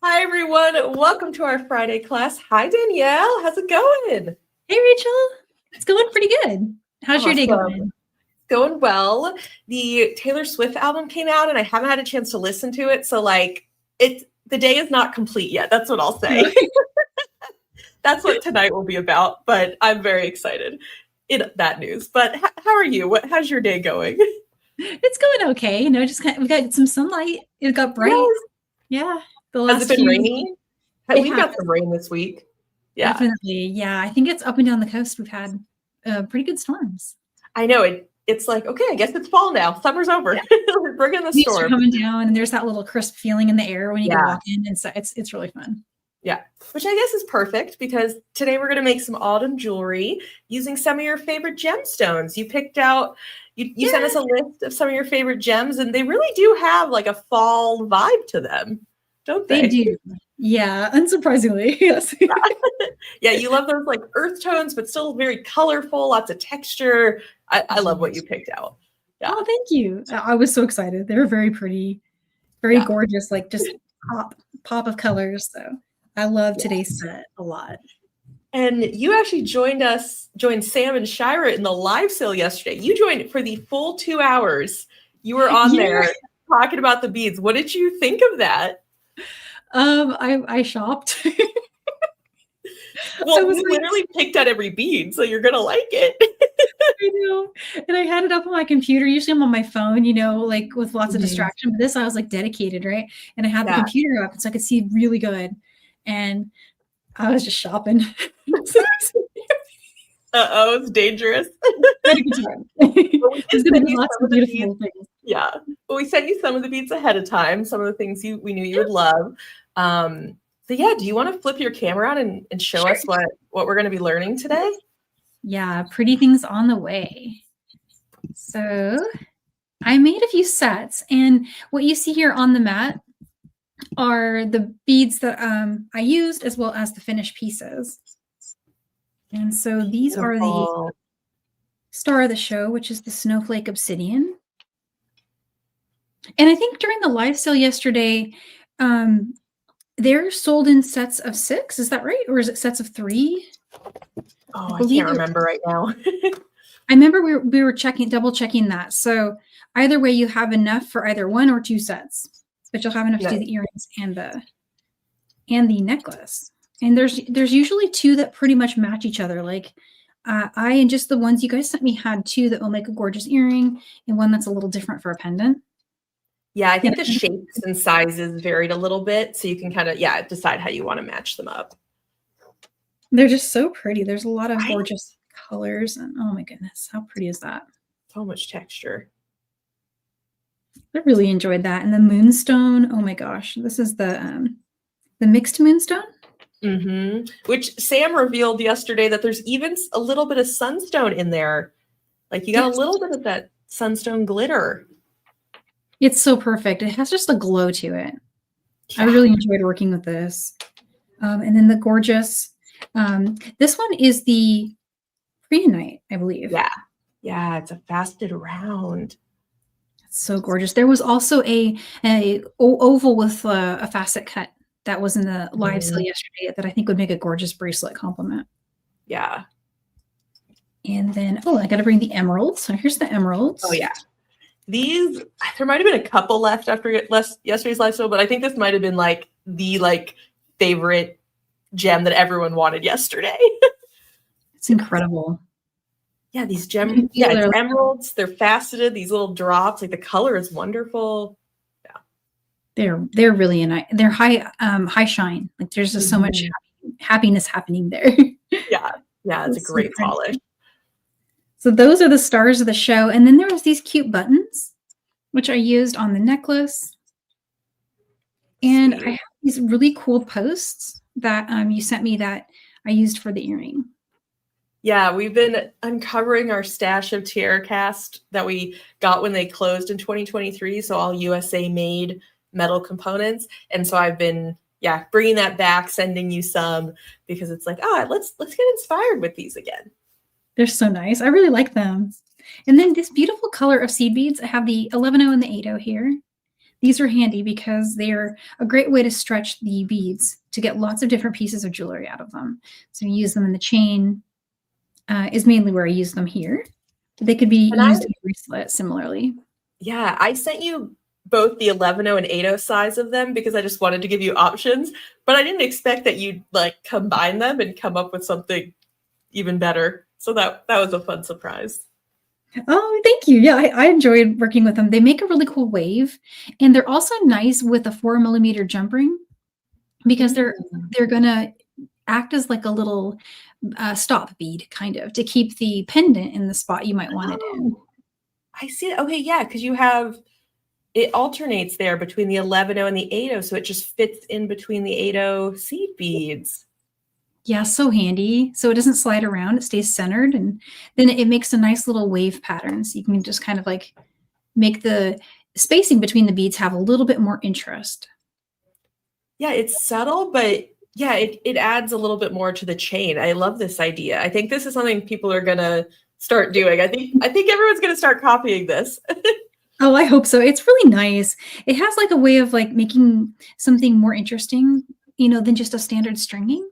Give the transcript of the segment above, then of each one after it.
Hi, everyone. Welcome to our Friday class. Hi, Danielle. How's it going? Hey, Rachel. It's going pretty good. How's your day going? Going well. The Taylor Swift album came out, and I haven't had a chance to listen to it. So, the day is not complete yet. That's what I'll say. That's what tonight will be about. But I'm very excited in that news. But how are you? How's your day going? It's going okay. We got some sunlight. It got bright. Yes. Yeah. Has it been rainy? We've got some rain this week. Yeah. Definitely. Yeah. I think it's up and down the coast. We've had pretty good storms. I know. It's like, okay, I guess it's fall now. Summer's over. Yeah. Bring in the storm. Leaves are coming down, and there's that little crisp feeling in the air when you go walk in. And so it's really fun. Yeah, which I guess is perfect because today we're going to make some autumn jewelry using some of your favorite gemstones. You picked out, you sent us a list of some of your favorite gems, and they really do have like a fall vibe to them, don't they? They do. Yeah, unsurprisingly. Yes. Yeah, you love those like earth tones, but still very colorful, lots of texture. I love what you picked out. Yeah. Oh, thank you. I was so excited. They were very pretty, very gorgeous, like just pop of colors. So I love today's set a lot. And you actually joined Sam and Shira in the live sale yesterday. You joined for the full 2 hours. You were on there talking about the beads. What did you think of that? I shopped. Well, we literally picked out every bead, so you're gonna like it. I know. And I had it up on my computer. Usually I'm on my phone, like with lots of distraction. But this I was like dedicated, right? And I had the computer up, so I could see really good. And I was just shopping. It's dangerous. Lots of beautiful things. Yeah. Well, we sent you some of the beads ahead of time, some of the things we knew you would love. So yeah, do you want to flip your camera on and show us what we're going to be learning today? Yeah, pretty things on the way. So I made a few sets, and what you see here on the mat are the beads that I used, as well as the finished pieces. And so these are the star of the show, which is the Snowflake Obsidian. And I think during the live sale yesterday, they're sold in sets of 6. Is that right? Or is it sets of 3? Oh, I can't remember right now. I remember we were double checking that. So either way, you have enough for either 1 or 2 sets, but you'll have enough to do the earrings and the necklace. And there's usually 2 that pretty much match each other. Like and just the ones you guys sent me had 2 that will make a gorgeous earring, and 1 that's a little different for a pendant. Yeah, I think the shapes and sizes varied a little bit, so you can kind of decide how you want to match them up. They're just so pretty. There's a lot of gorgeous colors, and oh my goodness, how pretty is that? So much texture. I really enjoyed that. And the Moonstone, oh my gosh, this is the mixed Moonstone. Which Sam revealed yesterday that there's even a little bit of sunstone in there. Like you got a little bit of that sunstone glitter. It's so perfect. It has just a glow to it. Yeah. I really enjoyed working with this. And then the gorgeous, this one is the Briolette, I believe. Yeah, it's a faceted round. It's so gorgeous. There was also a oval with a facet cut that was in the live sale yesterday that I think would make a gorgeous bracelet complement. Yeah. And then, I got to bring the emeralds. So here's the emeralds. Oh, yeah. These, there might have been a couple left after yesterday's live sale, but I think this might have been like the favorite gem that everyone wanted yesterday. It's incredible. Yeah, these gems, it's emeralds. They're faceted. These little drops, like the color is wonderful. Yeah, they're really nice. They're high shine. Like there's just so much happiness happening there. Yeah, it's a great polish. So those are the stars of the show. And then there was these cute buttons, which I used on the necklace. And I have these really cool posts that you sent me that I used for the earring. Yeah, we've been uncovering our stash of tiara cast that we got when they closed in 2023. So all USA made metal components. And so I've been, bringing that back, sending you some because it's like, let's get inspired with these again. They're so nice. I really like them. And then this beautiful color of seed beads. I have the 11-0 and the 8-0 here. these are handy because they're a great way to stretch the beads to get lots of different pieces of jewelry out of them. So you use them in the chain is mainly where I use them here. But they could be used in a bracelet similarly. Yeah, I sent you both the 11.0 and 8.0 size of them because I just wanted to give you options, but I didn't expect that you'd like combine them and come up with something even better. So that was a fun surprise. Oh, thank you. Yeah, I enjoyed working with them. They make a really cool wave, and they're also nice with a 4mm jump ring because they're gonna act as like a little stop bead, kind of, to keep the pendant in the spot you might want it in. I see. Okay, yeah, because you have it alternates there between the 11.0 and the 8.0, so it just fits in between the 8.0 seed beads. Yeah, so handy. So it doesn't slide around, it stays centered, and then it makes a nice little wave pattern. So you can just kind of like make the spacing between the beads have a little bit more interest. Yeah, it's subtle, but yeah, it adds a little bit more to the chain. I love this idea. I think this is something people are gonna start doing. I think everyone's gonna start copying this. Oh, I hope so. It's really nice. It has like a way of like making something more interesting, than just a standard stringing.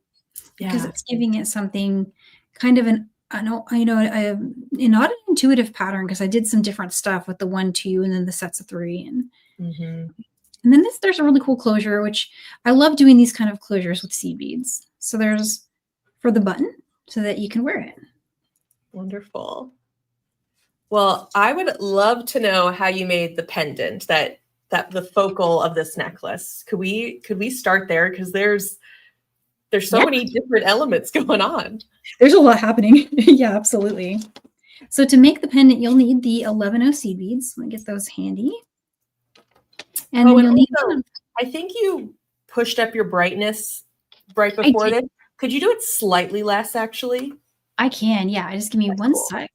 Because it's giving it something kind of not an intuitive pattern, because I did some different stuff with the 1, 2, and then the sets of 3, and then there's a really cool closure, which I love doing these kind of closures with seed beads. So there's for the button so that you can wear it. Wonderful. Well, I would love to know how you made the pendant that the focal of this necklace. Could we start there? Because there's so many different elements going on. There's a lot happening. Yeah, absolutely. So to make the pendant, you'll need the 11.0 seed beads. Let me get those handy. And then you'll need I think you pushed up your brightness right before this. Could you do it slightly less, actually? I can, yeah. Just give me one sec.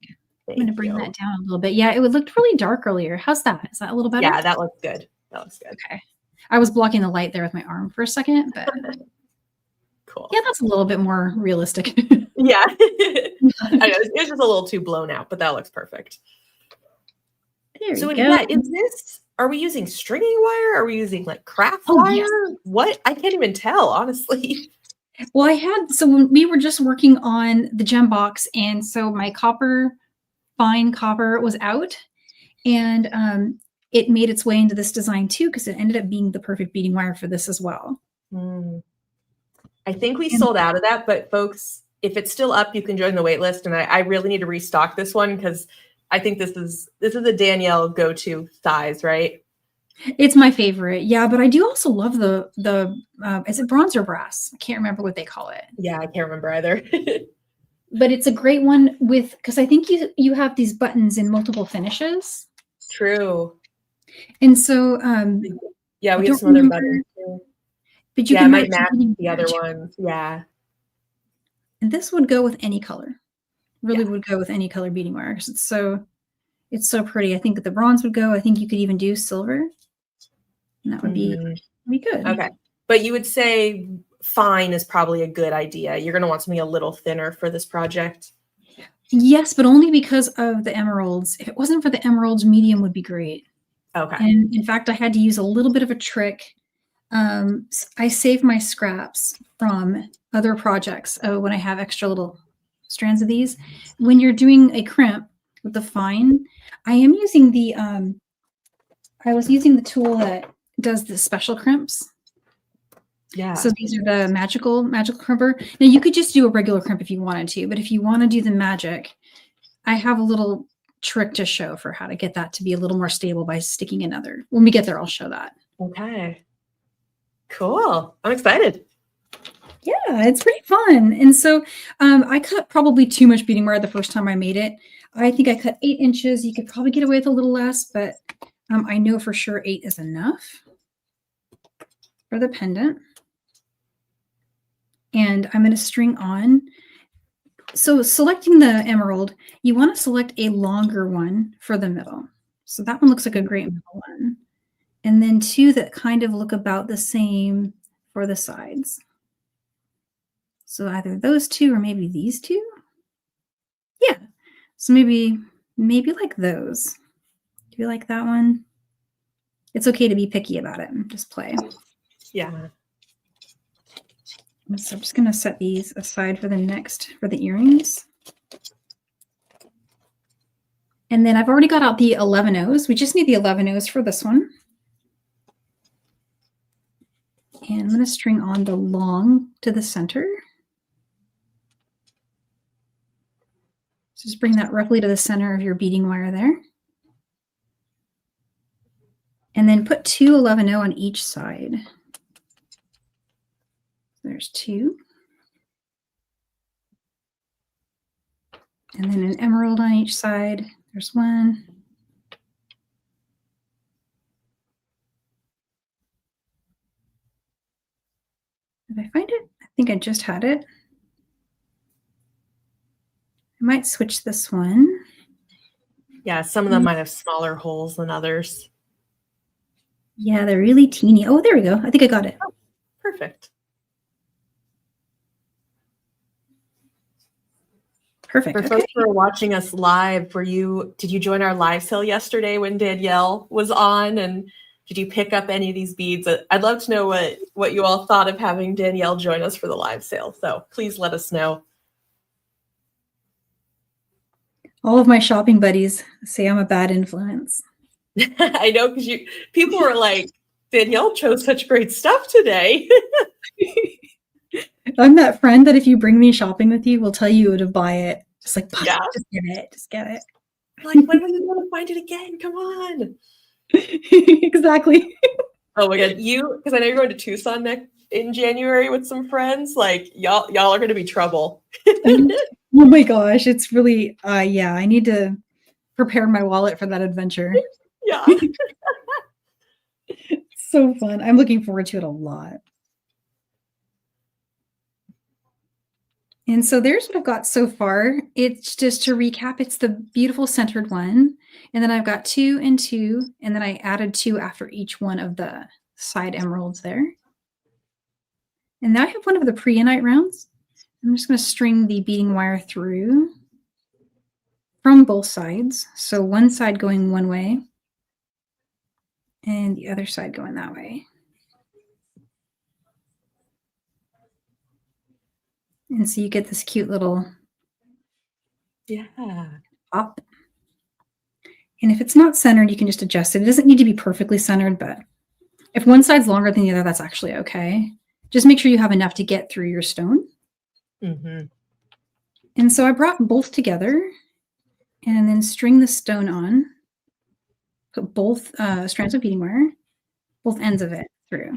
I'm going to bring that down a little bit. Yeah, it looked really dark earlier. How's that? Is that a little better? Yeah, that looks good. That looks good. Okay. I was blocking the light there with my arm for a second, but cool. Yeah, that's a little bit more realistic. Yeah. I know, it's just a little too blown out, but that looks perfect. There we go. Yeah, are we using stringing wire? Are we using like craft wire? Yes. What? I can't even tell, honestly. Well, when we were just working on the gem box, and so my fine copper was out, and it made its way into this design too, because it ended up being the perfect beading wire for this as well. I think we sold out of that, but folks, if it's still up, you can join the wait list. And I really need to restock this one because I think this is a Danielle go-to size, right? It's my favorite. Yeah, but I do also love the is it bronze or brass? I can't remember what they call it. Yeah, I can't remember either. But it's a great one because I think you have these buttons in multiple finishes. True. And so yeah, we have some other buttons too. But you can match the other ones. Yeah. And this would go with any color. Really would go with any color beading wire. It's so pretty. I think the bronze would go. I think you could even do silver. And that would be good. Okay. But you would say fine is probably a good idea. You're going to want something a little thinner for this project. Yes, but only because of the emeralds. If it wasn't for the emeralds, medium would be great. Okay. And in fact, I had to use a little bit of a trick. I save my scraps from other projects when I have extra little strands of these. When you're doing a crimp with the fine, I am using I was using the tool that does the special crimps. Yeah. So these are the magical crimper. Now you could just do a regular crimp if you wanted to, but if you want to do the magic, I have a little trick to show for how to get that to be a little more stable by sticking another. When we get there, I'll show that. Okay. Cool. I'm excited. Yeah, it's pretty fun. And so I cut probably too much beading wire the first time I made it. I think I cut 8 inches. You could probably get away with a little less, but I know for sure 8 is enough for the pendant. And I'm going to string on. So selecting the emerald, you want to select a longer one for the middle. So that one looks like a great middle one. And then 2 that kind of look about the same for the sides. So either those 2 or maybe these 2. Yeah. So maybe like those. Do you like that one? It's okay to be picky about it and just play. Yeah. So I'm just going to set these aside for the earrings. And then I've already got out the 11 O's. We just need the 11 O's for this one. And I'm going to string on the long to the center. Just bring that roughly to the center of your beading wire there. And then put 2 11-0 on each side. There's 2. And then an emerald on each side. There's 1. Did I find it? I think I just had it. I might switch this one. Yeah, some of them might have smaller holes than others. Yeah, they're really teeny. Oh, there we go. I think I got it. Oh, perfect. Perfect. For folks who are watching us live, did you join our live sale yesterday when Danielle was on? And did you pick up any of these beads? I'd love to know what you all thought of having Danielle join us for the live sale. So please let us know. All of my shopping buddies say I'm a bad influence. I know, because people were like, Danielle chose such great stuff today. I'm that friend that if you bring me shopping with you, will tell you to buy it. Just like, yeah, just get it. Just get it. Like, when are you going to find it again? Come on. Exactly. Oh my God. Because I know you're going to Tucson in January with some friends. Like, y'all are going to be trouble. Oh my gosh. It's really, yeah, I need to prepare my wallet for that adventure. Yeah. It's so fun. I'm looking forward to it a lot. And so there's what I've got so far. It's just to recap, it's the beautiful centered one. And then I've got 2 and 2. And then I added 2 after each one of the side emeralds there. And now I have one of the preonite rounds. I'm just going to string the beading wire through from both sides. So one side going one way and the other side going that way. And so you get this cute little pop. And if it's not centered, you can just adjust it. It doesn't need to be perfectly centered, but if one side's longer than the other, that's actually okay. Just make sure you have enough to get through your stone. Mm-hmm. And so I brought both together and then string the stone on, put both strands of beading wire, both ends of it through.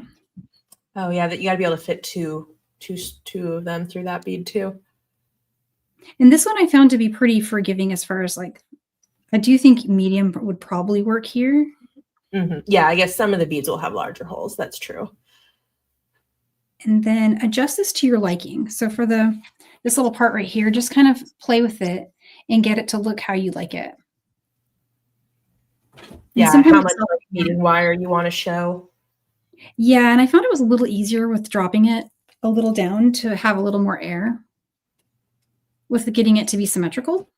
Oh yeah, that you got to be able to fit two of them through that bead too. And this one I found to be pretty forgiving as far as like, I do think medium would probably work here. Mm-hmm. Yeah, I guess some of the beads will have larger holes. That's true. And then adjust this to your liking. So for this little part right here, just kind of play with it and get it to look how you like it. Yeah, how much beading wire you want to show. Yeah, and I found it was a little easier with dropping it a little down to have a little more air with getting it to be symmetrical.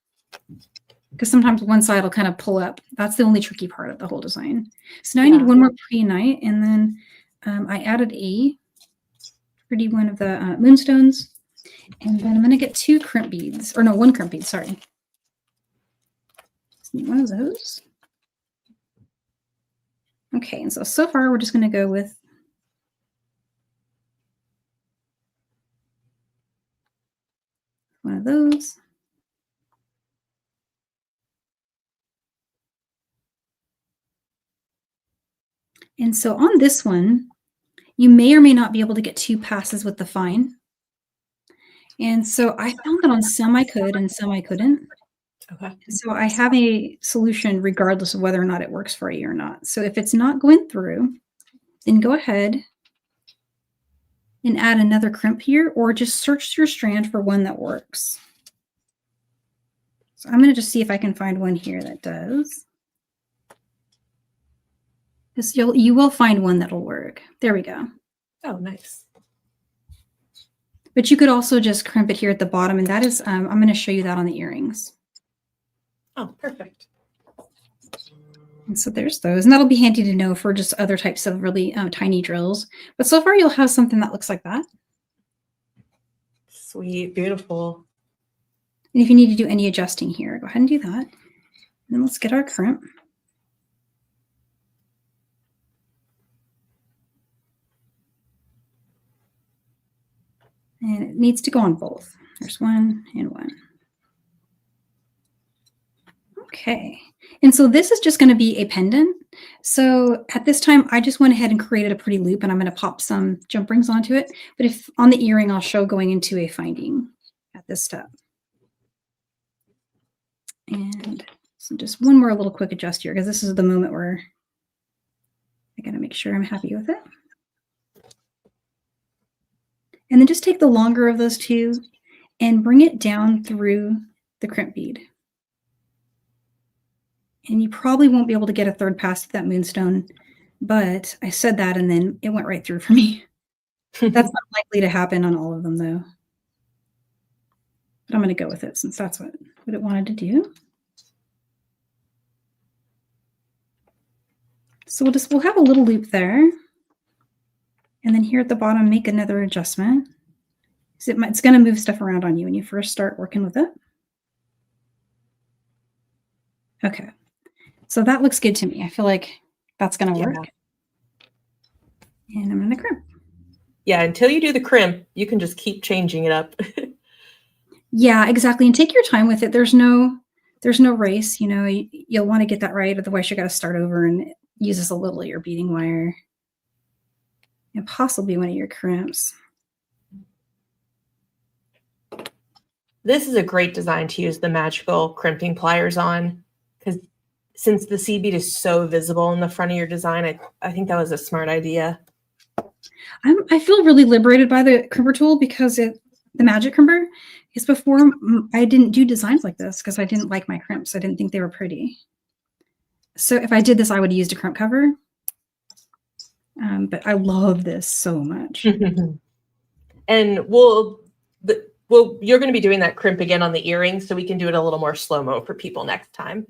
Because sometimes one side will kind of pull up. That's the only tricky part of the whole design. So now I need one more preonite, and then I added a pretty one of the Moonstones, and then I'm going to get 2 crimp beads, or no, 1 crimp bead, sorry. Just need one of those. Okay, and so far we're just going to go with one of those. And so on this one, you may or may not be able to get 2 passes with the fine. And so I found that on some I could and some I couldn't. Okay. So I have a solution regardless of whether or not it works for you or not. So if it's not going through, then go ahead and add another crimp here, or just search your strand for one that works. So I'm going to just see if I can find one here that does. You will find one that'll work. There we go. Oh, nice. But you could also just crimp it here at the bottom, and that is, I'm going to show you that on the earrings. Oh, perfect. And so there's those, and that'll be handy to know for just other types of really tiny drills. But so far you'll have something that looks like that. Sweet, beautiful. And if you need to do any adjusting here, go ahead and do that. And then let's get our crimp. And it needs to go on both. There's one and one. Okay. And so this is just going to be a pendant. So at this time, I just went ahead and created a pretty loop, and I'm going to pop some jump rings onto it. But if on the earring, I'll show going into a finding at this step. And so just one more little quick adjust here, because this is the moment where I got to make sure I'm happy with it. And then just take the longer of those two and bring it down through the crimp bead. And you probably won't be able to get a third pass with that moonstone, but I said that and then it went right through for me. That's not likely to happen on all of them though. But I'm going to go with it since that's what it wanted to do. So we'll have a little loop there. And then here at the bottom, make another adjustment. It's going to move stuff around on you when you first start working with it. Okay. So that looks good to me. I feel like that's going to work. And I'm going to crimp. Yeah, until you do the crimp, you can just keep changing it up. Yeah, exactly. And take your time with it. There's no race. You know, you'll want to get that right. Otherwise, you got to start over and it uses a little of your beading wire. And possibly one of your crimps. This is a great design to use the magical crimping pliers on, because since the seed bead is so visible in the front of your design, I think that was a smart idea. I feel really liberated by the crimper tool because the magic crimper is before I didn't do designs like this because I didn't like my crimps. I didn't think they were pretty. So if I did this, I would have used a crimp cover. But I love this so much. And you're going to be doing that crimp again on the earrings, so we can do it a little more slow-mo for people next time.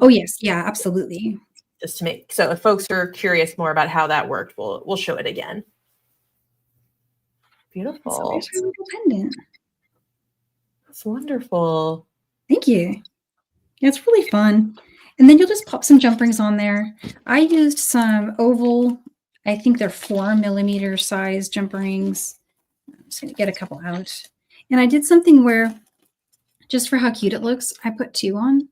Oh yes, yeah, absolutely. Just to make, so if folks are curious more about how that worked, we'll show it again. Beautiful. So there's your little pendant. That's wonderful. Thank you. Yeah, it's really fun. And then you'll just pop some jump rings on there. I used some oval, I think they're 4mm size jump rings. I'm just going to get a couple out. And I did something where, just for how cute it looks, I put 2 on.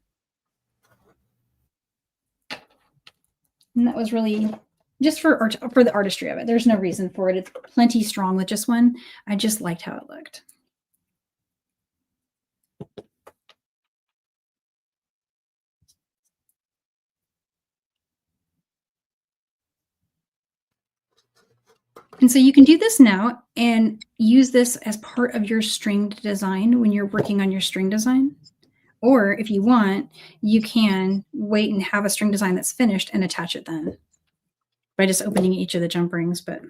And that was really just for the artistry of it. There's no reason for it. It's plenty strong with just one. I just liked how it looked. And so you can do this now and use this as part of your stringed design when you're working on your string design. Or if you want, you can wait and have a string design that's finished and attach it then by just opening each of the jump rings. But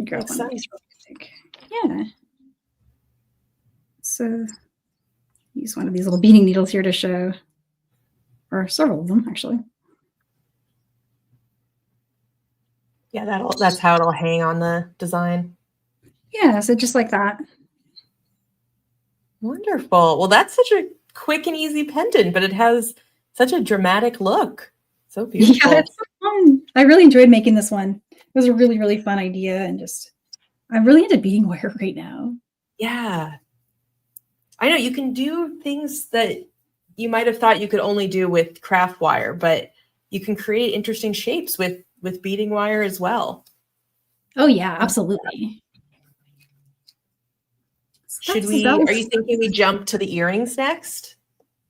grab one of these real quick. Yeah. So use one of these little beading needles here to show, or several of them actually. Yeah, that's how it'll hang on the design. Yeah, so just like that. Wonderful. Well, that's such a quick and easy pendant, but it has such a dramatic look. So beautiful. Yeah, it's so fun. I really enjoyed making this one. It was a really, really fun idea, and just I'm really into beading wire right now. Yeah. I know you can do things that you might have thought you could only do with craft wire, but you can create interesting shapes with beading wire as well. Oh yeah, absolutely. Are you thinking we jump to the earrings next?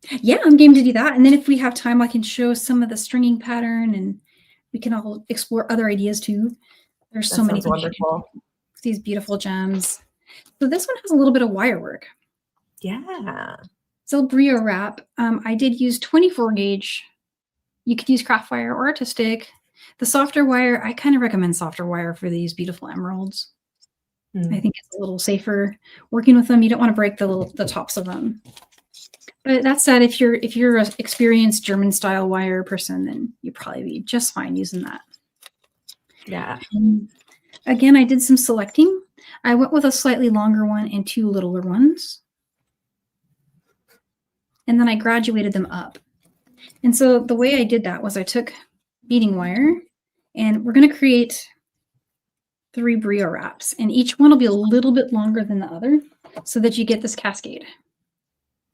Yeah, I'm game to do that. And then if we have time, I can show some of the stringing pattern and we can all explore other ideas too. There's so many wonderful. These beautiful gems. So this one has a little bit of wire work. Yeah. So Brio wrap. I did use 24 gauge. You could use craft wire or artistic. The softer wire, I kind of recommend softer wire for these beautiful emeralds. I think it's a little safer working with them. You don't want to break the tops of them. But that said, if you're an experienced German style wire person, then you'd probably be just fine using that. Yeah. And again, I did some selecting. I went with a slightly longer one and 2 littler ones. And then I graduated them up. And so the way I did that was I took beading wire, and we're going to create 3 brio wraps, and each one will be a little bit longer than the other so that you get this cascade.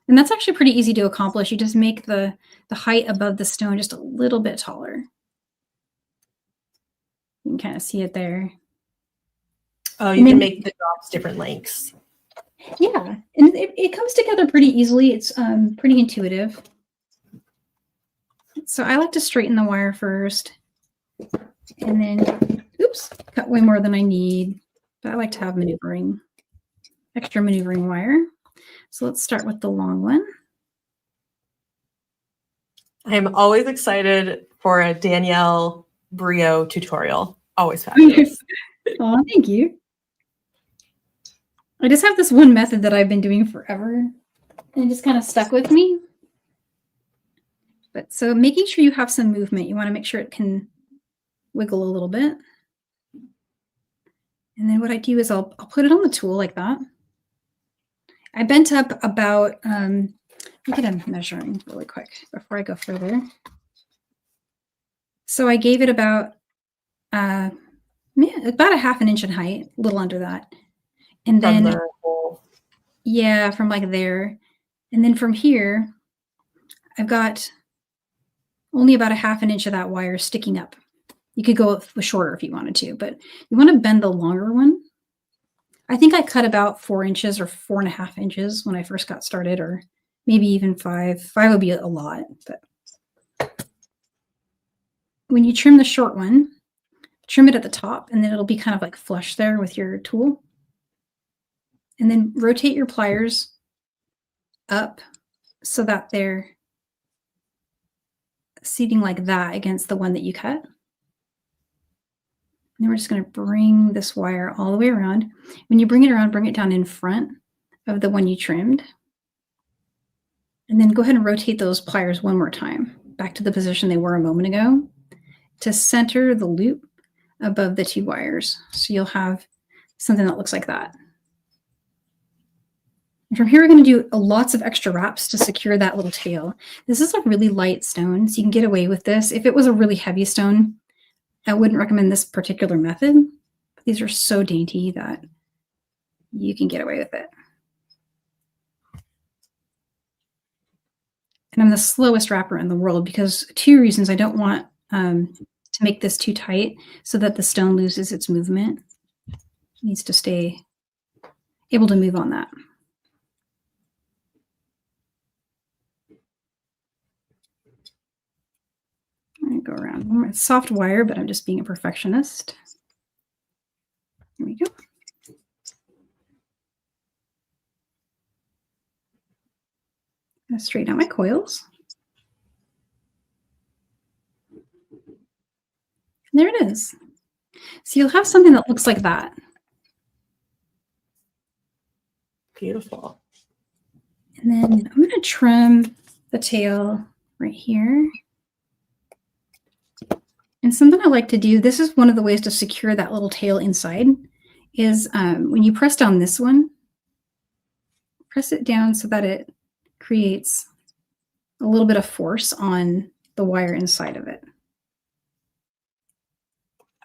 And that's actually pretty easy to accomplish. You just make the height above the stone just a little bit taller. You can kind of see it there. Oh, you can make the drops different lengths. Yeah, and it comes together pretty easily. It's pretty intuitive. So I like to straighten the wire first, and then, oops, cut way more than I need. But I like to have extra maneuvering wire. So let's start with the long one. I'm always excited for a Danielle Brio tutorial. Always fabulous. Oh, thank you. I just have this one method that I've been doing forever, and it just kind of stuck with me. But so making sure you have some movement, you want to make sure it can wiggle a little bit. And then what I do is I'll put it on the tool like that. I bent up about, look at I'm measuring really quick before I go further. So I gave it about a half an inch in height, a little under that. And then, from the hole. Yeah, from like there. And then from here, I've got only about a half an inch of that wire sticking up. You could go shorter if you wanted to, but you want to bend the longer one. I think I cut about 4 inches or 4.5 inches when I first got started, or maybe even 5. 5 would be a lot. But when you trim the short one, trim it at the top, and then it'll be kind of like flush there with your tool. And then rotate your pliers up so that they're seating like that against the one that you cut. And then we're just going to bring this wire all the way around. When you bring it around, bring it down in front of the one you trimmed. And then go ahead and rotate those pliers one more time back to the position they were a moment ago to center the loop above the 2 wires. So you'll have something that looks like that. And from here, we're going to do lots of extra wraps to secure that little tail. This is a really light stone, so you can get away with this. If it was a really heavy stone, I wouldn't recommend this particular method. But these are so dainty that you can get away with it. And I'm the slowest wrapper in the world because 2 reasons. I don't want to make this too tight so that the stone loses its movement. It needs to stay able to move on that. I go around. It's soft wire, but I'm just being a perfectionist. Here we go. I'm going to straighten out my coils. And there it is. So you'll have something that looks like that. Beautiful. And then I'm going to trim the tail right here. And something I like to do, this is one of the ways to secure that little tail inside, is when you press down this one, press it down so that it creates a little bit of force on the wire inside of it.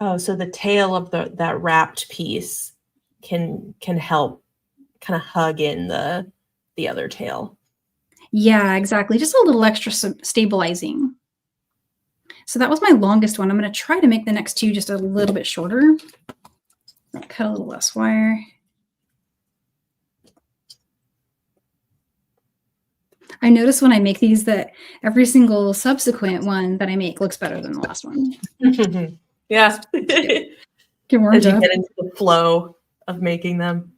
Oh, so the tail of that wrapped piece can help kind of hug in the other tail. Yeah, exactly. Just a little extra stabilizing. So that was my longest one. I'm going to try to make the next 2 just a little bit shorter. Cut a little less wire. I notice when I make these that every single subsequent one that I make looks better than the last one. Yeah. Get warmed As you up. get into the flow of making them.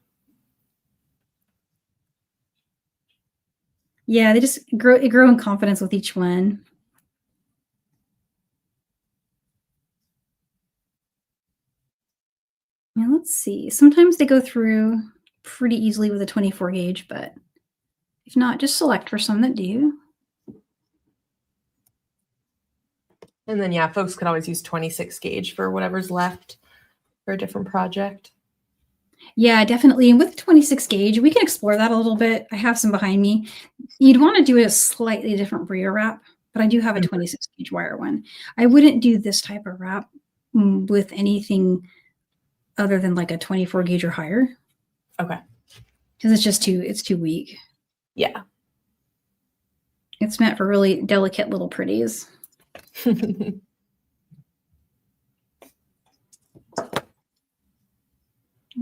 Yeah, they just grow in confidence with each one. Now let's see. Sometimes they go through pretty easily with a 24 gauge, but If not, just select for some that do. And then, yeah, folks could always use 26 gauge for whatever's left for a different project. Yeah, definitely. And with 26 gauge, we can explore that a little bit. I have some behind me. You'd want to do a slightly different Brio wrap, but I do have a 26 gauge wire one. I wouldn't do this type of wrap with anything other than like a 24 gauge or higher. Okay. Because it's too weak. Yeah. It's meant for really delicate little pretties.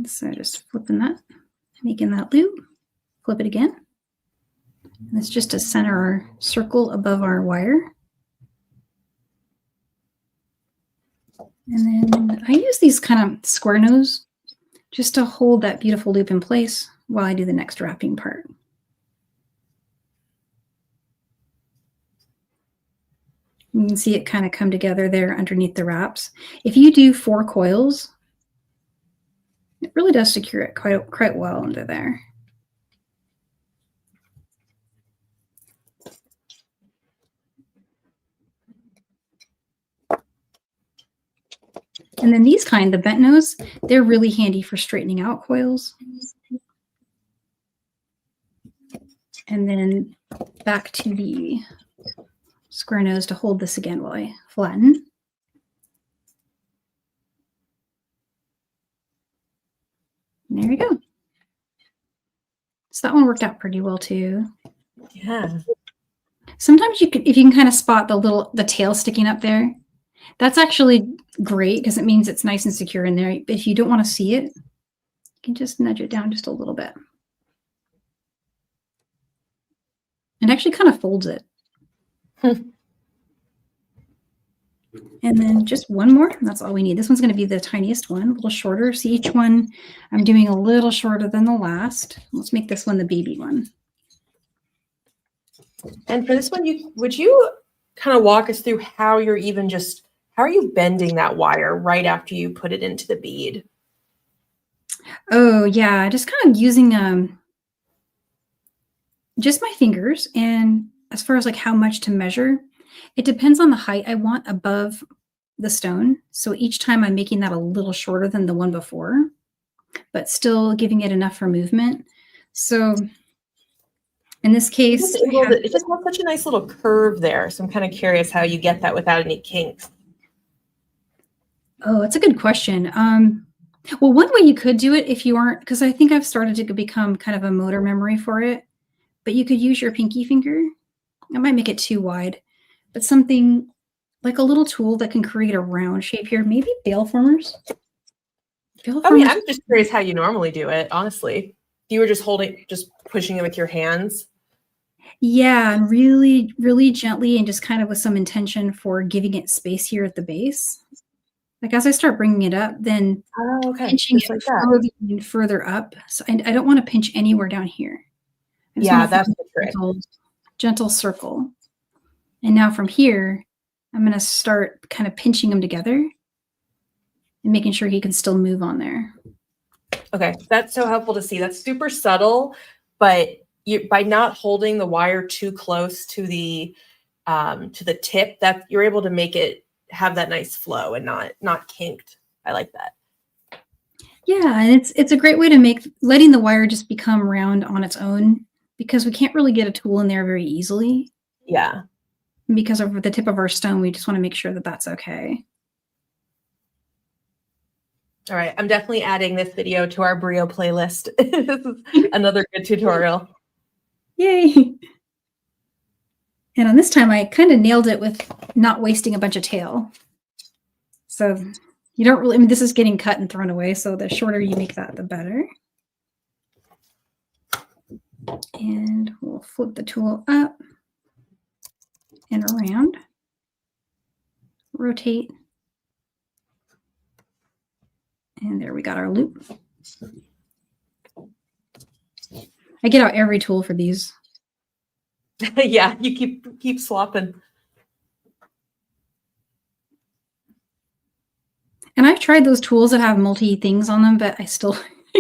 So just flipping that, making that loop, flip it again. And it's just to center our circle above our wire. And then I use these kind of square nose just to hold that beautiful loop in place while I do the next wrapping part. You can see it kind of come together there underneath the wraps. If you do 4 coils, it really does secure it quite well under there. And then these kind, the bent nose, they're really handy for straightening out coils. And then back to the square nose to hold this again while I flatten. And there we go. So that one worked out pretty well too. Yeah. Sometimes if you can kind of spot the tail sticking up there, that's actually great because it means it's nice and secure in there. But if you don't want to see it, you can just nudge it down just a little bit. It actually kind of folds it. And then just one more, and that's all we need. This one's going to be the tiniest one, a little shorter. See, each one I'm doing a little shorter than the last. Let's make this one the baby one. And for this one, would you kind of walk us through how are you bending that wire right after you put it into the bead? Oh yeah, just kind of using just my fingers. And as far as like how much to measure, it depends on the height I want above the stone. So each time I'm making that a little shorter than the one before, but still giving it enough for movement. So in this case, it just has such a nice little curve there. So I'm kind of curious how you get that without any kinks. Oh, it's a good question. Well, one way you could do it if you aren't, because I think I've started to become kind of a motor memory for it, but you could use your pinky finger. I might make it too wide, but something like a little tool that can create a round shape here. Maybe bale formers. I'm just curious how you normally do it, honestly. You were just pushing it with your hands. Yeah, and really, really gently and just kind of with some intention for giving it space here at the base. Like as I start bringing it up, then pinching it like further and further up. So I don't want to pinch anywhere down here. Yeah, that's the trick. Gentle circle. And now from here, I'm going to start kind of pinching them together and making sure he can still move on there. Okay, that's so helpful to see. That's super subtle, but by not holding the wire too close to the tip, that you're able to make it have that nice flow and not kinked. I like that. Yeah, and it's a great way to letting the wire just become round on its own, because we can't really get a tool in there very easily. Yeah. Because of the tip of our stone, we just want to make sure that that's okay. All right, I'm definitely adding this video to our Brio playlist. This is another good tutorial. Yay. And on this time, I kind of nailed it with not wasting a bunch of tail. So you don't really, this is getting cut and thrown away. So the shorter you make that, the better. And we'll flip the tool up and around, rotate. And there we got our loop. I get out every tool for these. Yeah, you keep swapping. And I've tried those tools that have multi things on them, but I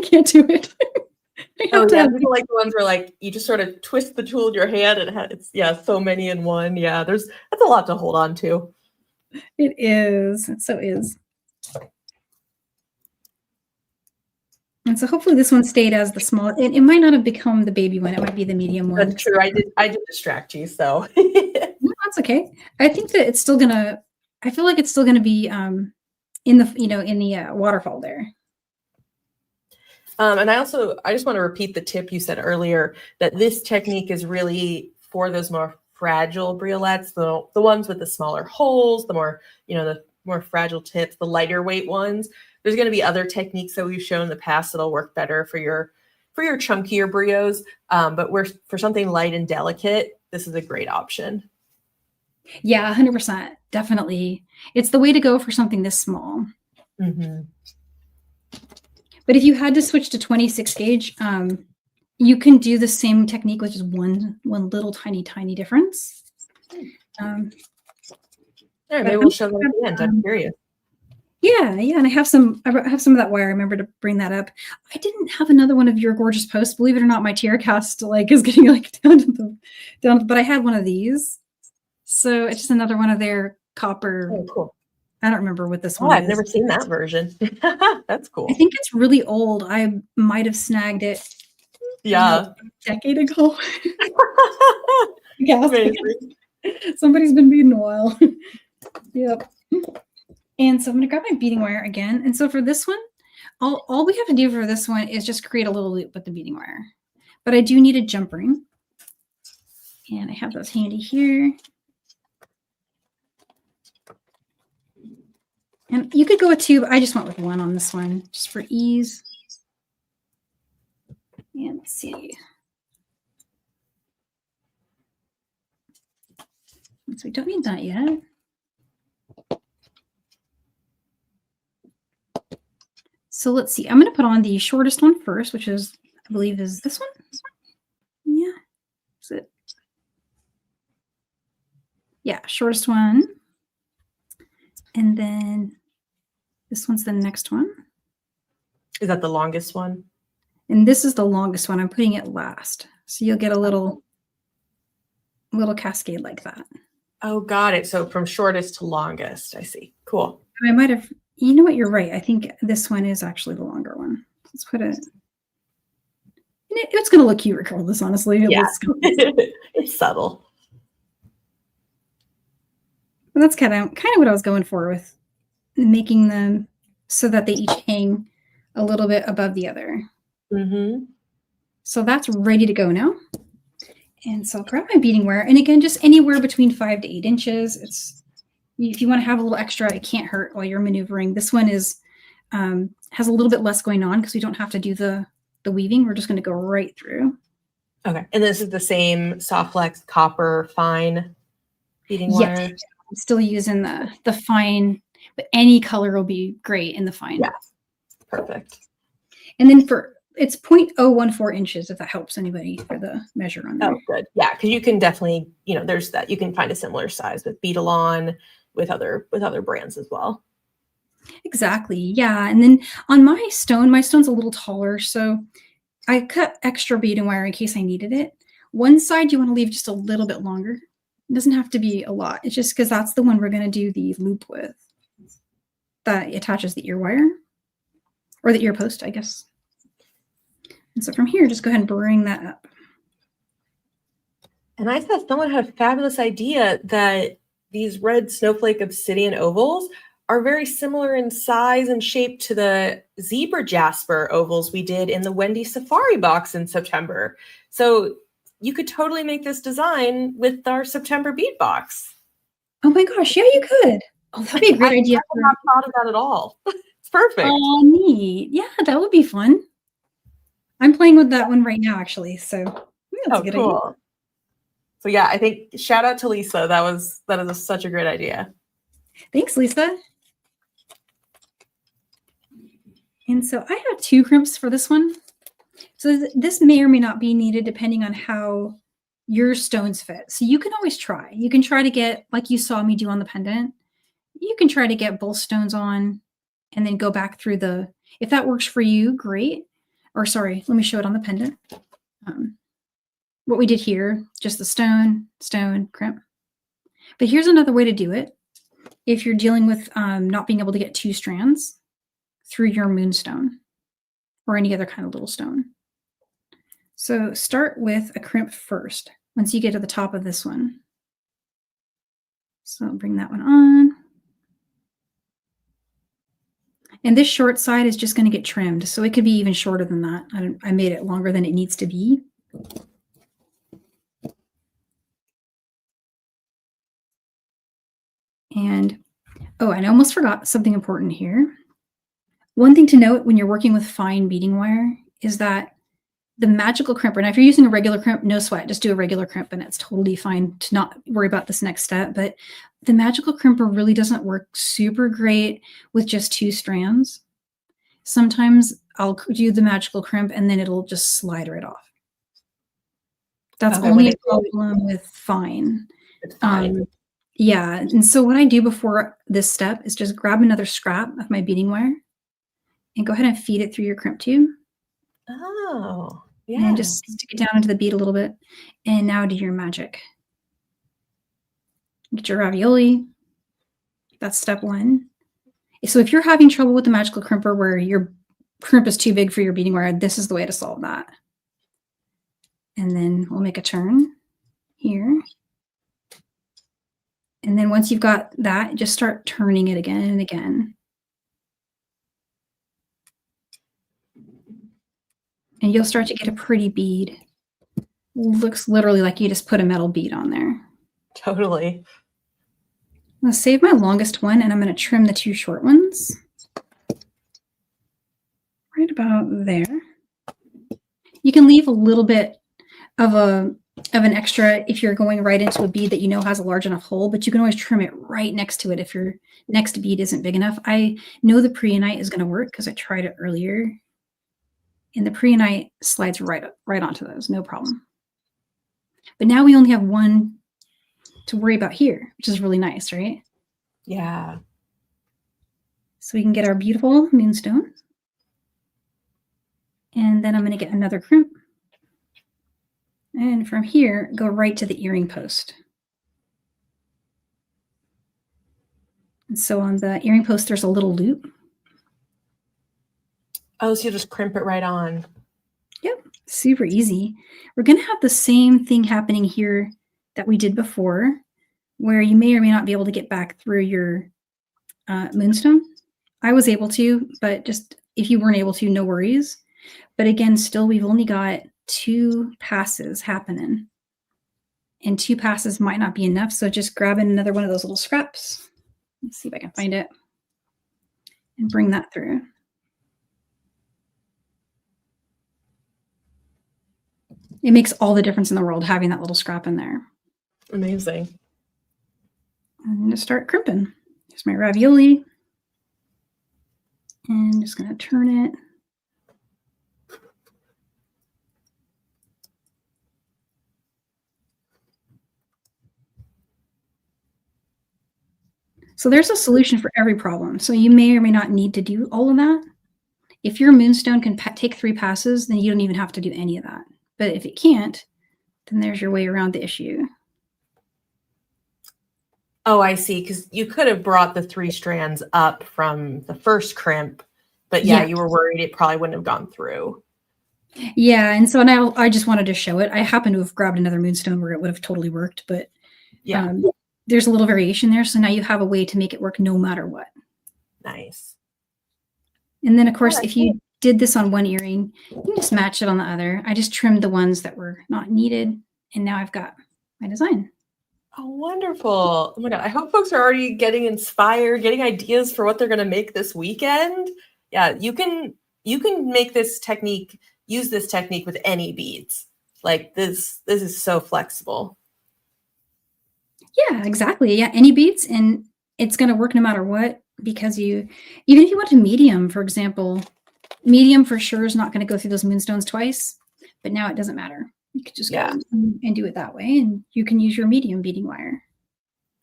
can't do it. Oh yeah, people like the ones where like you just sort of twist the tool in your hand and it's so many in one. Yeah, that's a lot to hold on to. It is. It so is. And so hopefully this one stayed as the small. It might not have become the baby one. It might be the medium one. That's true. I did distract you, so no, that's okay. I think that it's still gonna. I feel like it's still gonna be in the waterfall there. And I just want to repeat the tip you said earlier that this technique is really for those more fragile briolettes, the ones with the smaller holes, the more fragile tips, the lighter weight ones. There's going to be other techniques that we've shown in the past that'll work better for your chunkier brios. But for something light and delicate, this is a great option. Yeah, 100%. Definitely. It's the way to go for something this small. Mm-hmm. But if you had to switch to 26 gauge, you can do the same technique with just one little tiny difference. Maybe we'll show them at the end. I'm curious. Yeah, and I have some of that wire. I remember to bring that up. I didn't have another one of your gorgeous posts. Believe it or not, my tier cast is getting down, but I had one of these. So it's just another one of their copper. Oh, cool. I don't remember what this one is. I've never seen that version. That's cool. I think it's really old. I might have snagged it. Yeah. A decade ago. Somebody's been beading a while. Yep. And so I'm going to grab my beading wire again. And so for this one, all we have to do for this one is just create a little loop with the beading wire. But I do need a jump ring. And I have those handy here. And you could go with 2, but I just went with 1 on this one, just for ease. And let's see. So we don't need that yet. So let's see. I'm going to put on the shortest one first, which is, I believe, is this one. Yeah. Is it? Yeah, shortest one. And then this one's the next one. Is that the longest one? And this is the longest one. I'm putting it last. So you'll get a little cascade like that. Oh, got it. So from shortest to longest. I see. Cool. I might have, you know what, you're right. I think this one is actually the longer one. Let's put it. It's going to look cute regardless, honestly. Yeah. It's subtle. But that's kind of what I was going for with making them so that they each hang a little bit above the other. Mm-hmm. So that's ready to go now. And so I'll grab my beading wire. And again, just anywhere between 5 to 8 inches. It's, if you want to have a little extra, it can't hurt while you're maneuvering. This one is has a little bit less going on because we don't have to do the weaving. We're just going to go right through. Okay. And this is the same soft flex copper fine beading wire? Yes. I'm still using the fine, but any color will be great in the fine. Yeah. Perfect. And then it's 0.014 inches, if that helps anybody for the measure on there. Oh, good. Yeah, because you can definitely, there's that. You can find a similar size with Beadalon, with other brands as well. Exactly. Yeah. And then on my stone's a little taller, so I cut extra beading wire in case I needed it. One side you want to leave just a little bit longer. It doesn't have to be a lot. It's just because that's the one we're going to do the loop with. That attaches the ear wire. Or the ear post, I guess. And so from here, just go ahead and bring that up. And I thought someone had a fabulous idea that these red Snowflake Obsidian ovals are very similar in size and shape to the zebra jasper ovals we did in the Wendy Safari box in September. So you could totally make this design with our September bead box. Oh my gosh, yeah, you could. Oh, that'd be a great idea. I have not thought of that at all. It's perfect. Oh, neat. Yeah, that would be fun. I'm playing with that one right now, actually. So that's a good idea. So yeah, I think shout out to Lisa. That is such a great idea. Thanks, Lisa. And so I have 2 crimps for this one. So this may or may not be needed depending on how your stones fit. So you can always try. You can try to get, like you saw me do on the pendant, you can try to get both stones on and then go back through if that works for you, great. or sorry, let me show it on the pendant. What we did here, just the stone, stone, crimp. But here's another way to do it. If you're dealing with not being able to get 2 strands through your moonstone or any other kind of little stone. So start with a crimp first, once you get to the top of this one. So bring that one on. And this short side is just going to get trimmed. So it could be even shorter than that. I made it longer than it needs to be. And, oh, and I almost forgot something important here. One thing to note when you're working with fine beading wire is that the magical crimper, now if you're using a regular crimp, no sweat, just do a regular crimp and it's totally fine to not worry about this next step. But the magical crimper really doesn't work super great with just 2 strands. Sometimes I'll do the magical crimp and then it'll just slide right off. That's only a problem with fine. It's fine. Yeah, and so what I do before this step is just grab another scrap of my beading wire and go ahead and feed it through your crimp tube. Oh, yeah. And just stick it down into the bead a little bit. And now do your magic. Get your ravioli. That's step 1. So if you're having trouble with the magical crimper where your crimp is too big for your beading wire, this is the way to solve that. And then we'll make a turn here. And then once you've got that, just start turning it again and again. And you'll start to get a pretty bead. Looks literally like you just put a metal bead on there. Totally. I'm going to save my longest one and I'm going to trim the 2 short ones. Right about there. You can leave a little bit of an extra if you're going right into a bead that you know has a large enough hole, but you can always trim it right next to it if your next bead isn't big enough. I know the preonite is going to work because I tried it earlier. And the preonite slides right onto those, no problem. But now we only have 1 to worry about here, which is really nice, right? Yeah. So we can get our beautiful moonstone. And then I'm going to get another crimp. And from here, go right to the earring post. And so on the earring post, there's a little loop. Oh, so you just crimp it right on. Yep, super easy. We're going to have the same thing happening here that we did before, where you may or may not be able to get back through your moonstone. I was able to, but just if you weren't able to, no worries. But again, still, we've only got 2 passes happening. And 2 passes might not be enough, so just grab another one of those little scraps. Let's see if I can find it. And bring that through. It makes all the difference in the world having that little scrap in there. Amazing. I'm going to start crimping. Here's my ravioli. And I'm just going to turn it. So there's a solution for every problem. So you may or may not need to do all of that. If your moonstone can take 3 passes, then you don't even have to do any of that. But if it can't, then there's your way around the issue. Oh, I see. Because you could have brought the 3 strands up from the first crimp, but yeah, you were worried it probably wouldn't have gone through. Yeah, and so now I just wanted to show it. I happen to have grabbed another moonstone where it would have totally worked, but yeah, there's a little variation there. So now you have a way to make it work no matter what. Nice. And then, of course, if you did this on one earring, you can just match it on the other. I just trimmed the ones that were not needed, and now I've got my design. Oh, wonderful. Oh my God. I hope folks are already getting inspired, getting ideas for what they're going to make this weekend. Yeah, you can make this technique, use this technique with any beads. Like this is so flexible. Yeah, exactly. Yeah, any beads, and it's going to work no matter what, because even if you went to medium, for example, medium for sure is not going to go through those moonstones twice, but now it doesn't matter. You could just go and do it that way, and you can use your medium beading wire.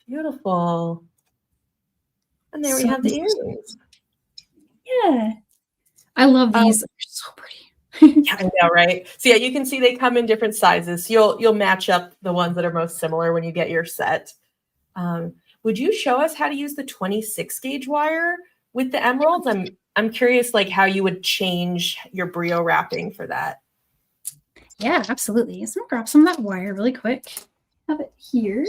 Beautiful. And there we have the earrings. Yeah. I love these. They're so pretty. Yeah, I know, right? So yeah, you can see they come in different sizes. So you'll match up the ones that are most similar when you get your set. Would you show us how to use the 26 gauge wire with the emeralds? I'm curious, like how you would change your brio wrapping for that. Yeah, absolutely. So I'm gonna grab some of that wire really quick. Have it here.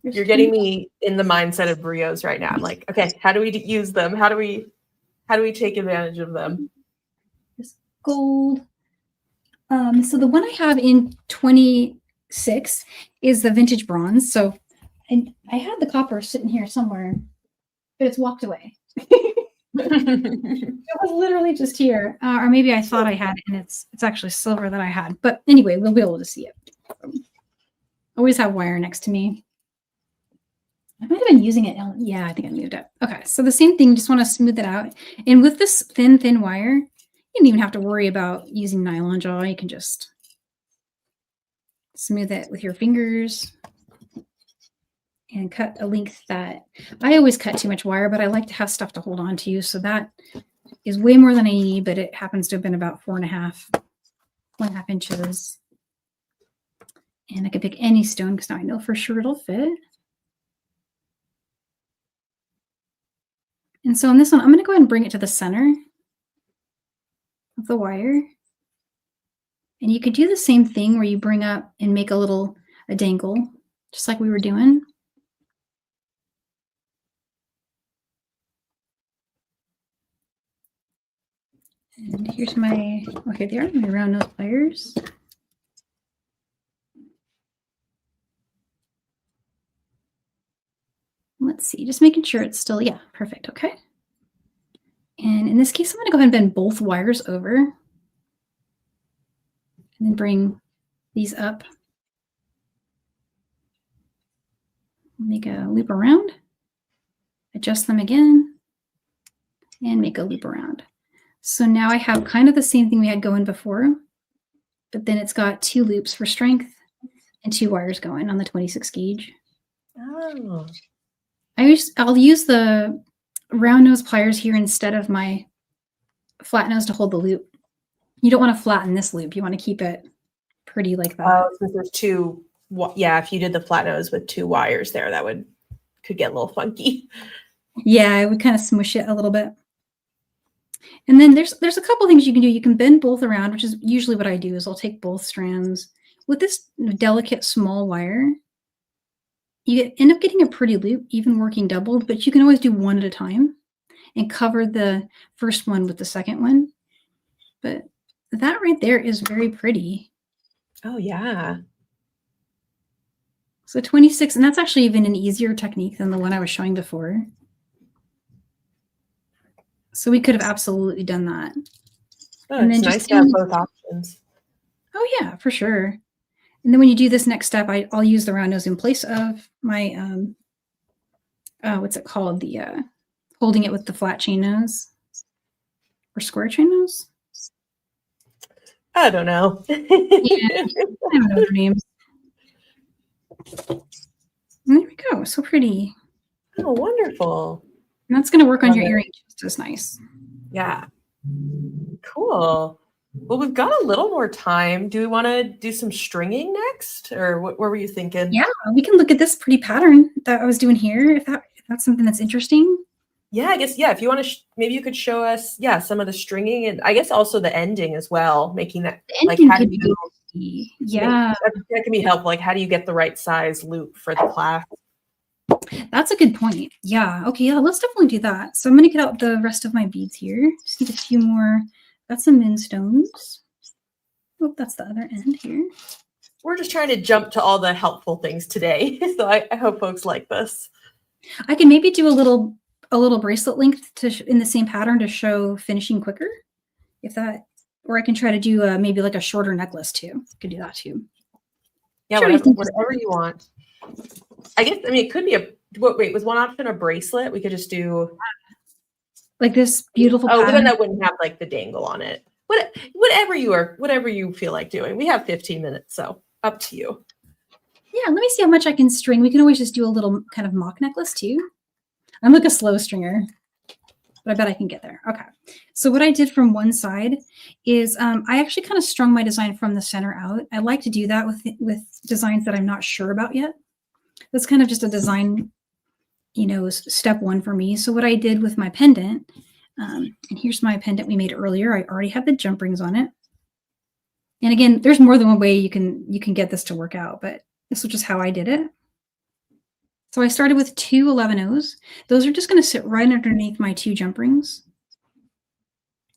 You're getting me in the mindset of brios right now. I'm like, okay, how do we use them? How do we take advantage of them? This gold. So the one I have in 26 is the vintage bronze. So I had the copper sitting here somewhere, but it's walked away. It was literally just here, or maybe I thought I had it, and it's actually silver that I had. But anyway, we'll be able to see it. Always have wire next to me. I might have been using it. Yeah, I think I moved it. Okay, so the same thing. Just want to smooth it out, and with this thin wire, you don't even have to worry about using nylon jaw. You can just smooth it with your fingers and cut a length that I always cut too much wire, but I like to have stuff to hold on to. So that is way more than I need, but it happens to have been about 4.5 inches. And I can pick any stone because now I know for sure it'll fit. And so on this one, I'm going to go ahead and bring it to the center of the wire. And you could do the same thing where you bring up and make a dangle, just like we were doing. And here's my, okay, there are my round nose pliers. Let's see, just making sure it's still, yeah, perfect, okay. And in this case, I'm gonna go ahead and bend both wires over and then bring these up. Make a loop around, adjust them again, and make a loop around. So now I have kind of the same thing we had going before, but then it's got 2 loops for strength and 2 wires going on the 26 gauge. Oh. I'll use the round nose pliers here instead of my flat nose to hold the loop. You don't want to flatten this loop. You want to keep it pretty like that. Oh, since there's 2, yeah, if you did the flat nose with 2 wires there, that could get a little funky. Yeah, it would kind of smush it a little bit. And then there's a couple things you can do. You can bend both around, which is usually what I do is I'll take both strands. With this delicate small wire, you end up getting a pretty loop, even working doubled, but you can always do one at a time and cover the first one with the second one. But that right there is very pretty. Oh, yeah. So 26, and that's actually even an easier technique than the one I was showing before. So we could have absolutely done that. Oh, and it's nice to have both options. Oh, yeah, for sure. And then when you do this next step, I'll use the round nose in place of my, what's it called? The holding it with the flat chain nose or square chain nose. I don't know. Yeah, I don't know their names. And there we go. So pretty. Oh, wonderful. And that's going to work on your earring just as nice. Yeah. Cool. Well, we've got a little more time. Do we want to do some stringing next? Or what were you thinking? Yeah, we can look at this pretty pattern that I was doing here, if that's something that's interesting. Yeah, I guess, yeah, if you want to, maybe you could show us, yeah, some of the stringing and I guess also the ending as well, making that, like, how do you, yeah, that can be helpful. Like, how do you get the right size loop for the class? That's a good point. Yeah, okay, yeah, let's definitely do that. So I'm going to get out the rest of my beads here. Just need a few more. Got some moonstones. Oh, that's the other end here. We're just trying to jump to all the helpful things today. So I hope folks like this. I can maybe do a little bracelet length in the same pattern to show finishing quicker. Or I can try to do maybe like a shorter necklace too. Could do that too. Yeah, whatever you want. I guess, I mean, it could be was one option a bracelet? We could just do like this beautiful pattern. But then that wouldn't have like the dangle on it. Whatever you feel like doing. We have 15 minutes, so up to you. Yeah, let me see how much I can string. We can always just do a little kind of mock necklace too. I'm like a slow stringer. but I bet I can get there. Okay. So what I did from one side is I actually kind of strung my design from the center out. I like to do that with designs that I'm not sure about yet. That's kind of just a design, you know, step one for me. So what I did with my pendant, and here's my pendant we made earlier. I already have the jump rings on it. And again, there's more than one way you can get this to work out, but this was just how I did it. So I started with 2 11-0s. Those are just going to sit right underneath my 2 jump rings.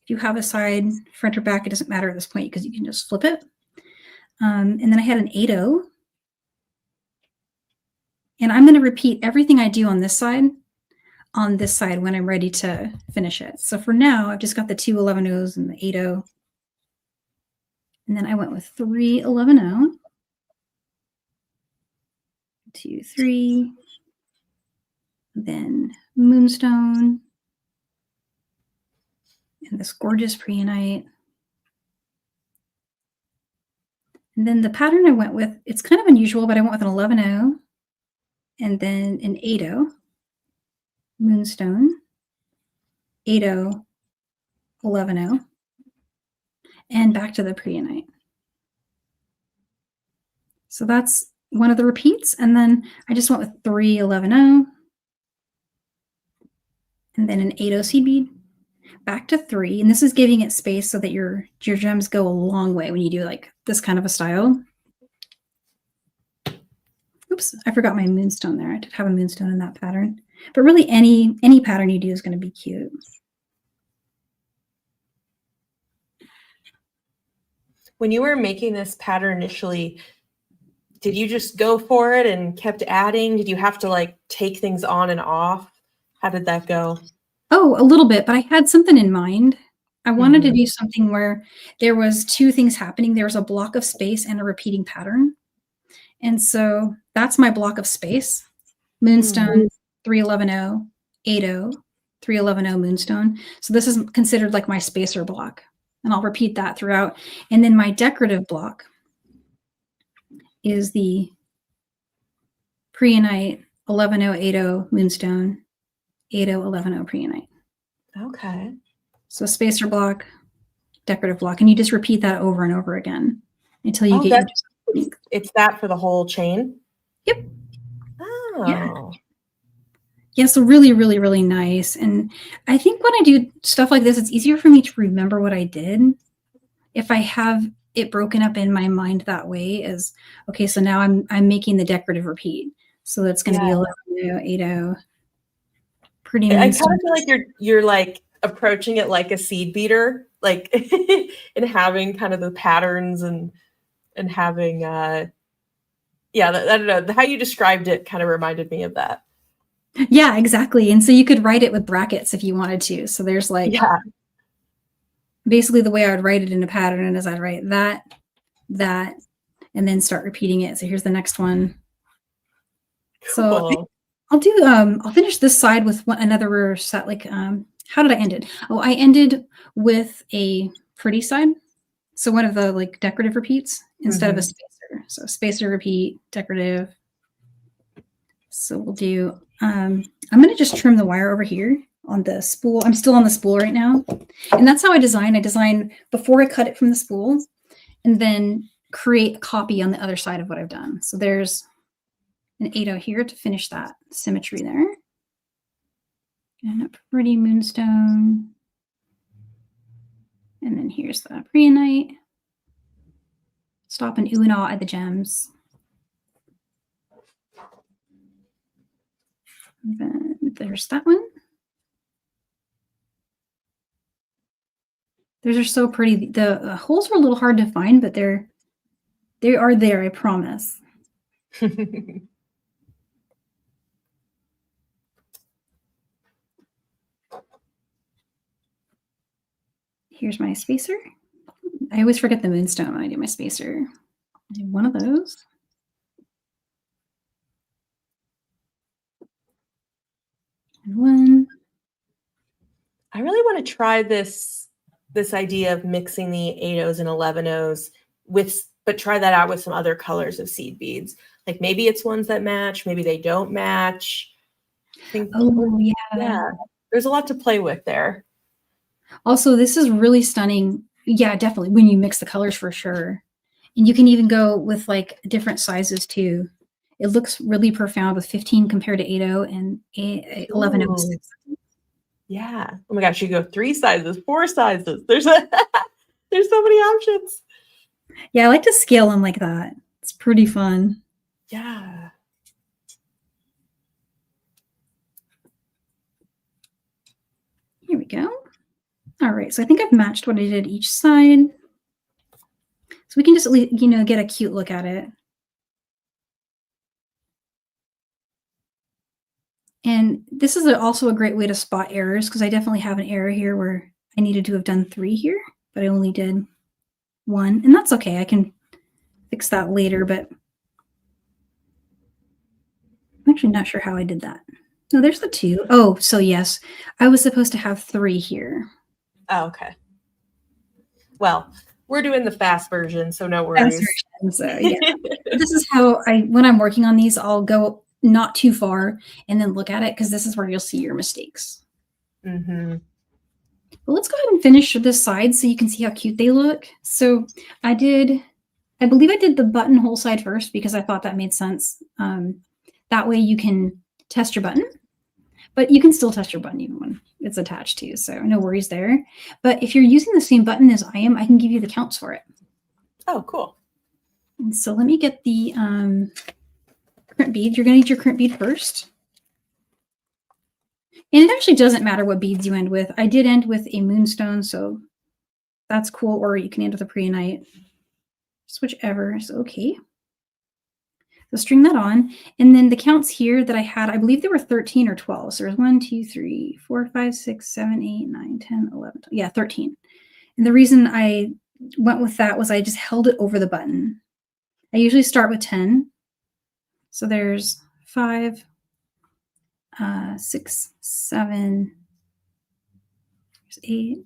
If you have a side, front or back, it doesn't matter at this point because you can just flip it. And then I had an 8-0. And I'm going to repeat everything I do on this side when I'm ready to finish it. So for now, I've just got the 2 11-0s and the 8-0. And then I went with 3 11-0. 2, 3. Then Moonstone. And this gorgeous Briolette. And then the pattern I went with, it's kind of unusual, but I went with an 11-0 and then an 8-0, Moonstone, 8-0, 11-0, and back to the Briolette. So that's one of the repeats. And then I just went with 3 11-0 and then an 8-0 seed bead. Back to 3, and this is giving it space so that your gems go a long way when you do like this kind of a style. Oops, I forgot my moonstone there. I did have a moonstone in that pattern, but really any pattern you do is going to be cute. When you were making this pattern initially, did you just go for it and kept adding? Did you have to like take things on and off? How did that go? Oh, a little bit, but I had something in mind. I wanted to do something where there was 2 things happening. There was a block of space and a repeating pattern. And so that's my block of space. Moonstone, 3 11-0, 8-0, 3 11-0 Moonstone. So this is considered like my spacer block. And I'll repeat that throughout. And then my decorative block is the Briolette 11-0, 8-0 Moonstone, 8-0, 11-0 Briolette. Okay. So spacer block, decorative block, and you just repeat that over and over again until you get it's that for the whole chain? Yep. Oh. Yeah, so really, really, really nice. And I think when I do stuff like this, it's easier for me to remember what I did if I have it broken up in my mind that way as, okay, so now I'm making the decorative repeat. So that's going to be 11-0, 8-0. Pretty nice. I kind of feel like you're like approaching it like a seed beater, like and having kind of the patterns and having I don't know, how you described it kind of reminded me of that. Yeah, exactly. And so you could write it with brackets if you wanted to. So there's like basically the way I would write it in a pattern is I'd write that, and then start repeating it. So here's the next one. Cool. So I'll finish this side with another set. Like, how did I end it? Oh, I ended with a pretty side. So one of the like decorative repeats instead of a spacer. So spacer, repeat, decorative. So we'll do, I'm going to just trim the wire over here on the spool. I'm still on the spool right now. And that's how I design. I design before I cut it from the spool and then create a copy on the other side of what I've done. So there's an 8-0 here to finish that symmetry there. And a pretty moonstone. And then here's the Briolette. Stop and ooh and ah at the gems. And then there's that one. Those are so pretty. The holes were a little hard to find, but they are there, I promise. Here's my spacer. I always forget the moonstone when I do my spacer. I do one of those. And one. I really want to try this idea of mixing the 8-0s and 11-0s but try that out with some other colors of seed beads. Like maybe it's ones that match, maybe they don't match. Oh yeah. There's a lot to play with there. Also, this is really stunning. Yeah, definitely when you mix the colors for sure. And you can even go with like different sizes too. It looks really profound with 15 compared to 8.0 and 11.06. Yeah. Oh my gosh, you go 3 sizes, 4 sizes. There's so many options. Yeah, I like to scale them like that. It's pretty fun. Yeah. Here we go. All right, so I think I've matched what I did each side. So we can just, get a cute look at it. And this is also a great way to spot errors because I definitely have an error here where I needed to have done 3 here, but I only did 1. And that's okay. I can fix that later, but I'm actually not sure how I did that. No, there's the 2. Oh, so yes, I was supposed to have 3 here. Oh, okay. Well, we're doing the fast version, so no worries. So yeah, this is how when I'm working on these, I'll go not too far and then look at it because this is where you'll see your mistakes. Mm-hmm. But let's go ahead and finish this side so you can see how cute they look. So I believe I did the buttonhole side first because I thought that made sense. That way you can test your button, but you can still test your button even when it's attached to you. So no worries there. But if you're using the same button as I am, I can give you the counts for it. Oh, cool. And so let me get the crimp bead. You're going to need your crimp bead first. And it actually doesn't matter what beads you end with. I did end with a moonstone, so that's cool. Or you can end with a preonite. Just whichever is okay. So string that on. And then the counts here that I had, I believe there were 13 or 12. So there's 1, 2, 3, 4, 5, 6, 7, 8, 9, 10, 11. Yeah, 13. And the reason I went with that was I just held it over the button. I usually start with 10. So there's 5, 6, 7, 8,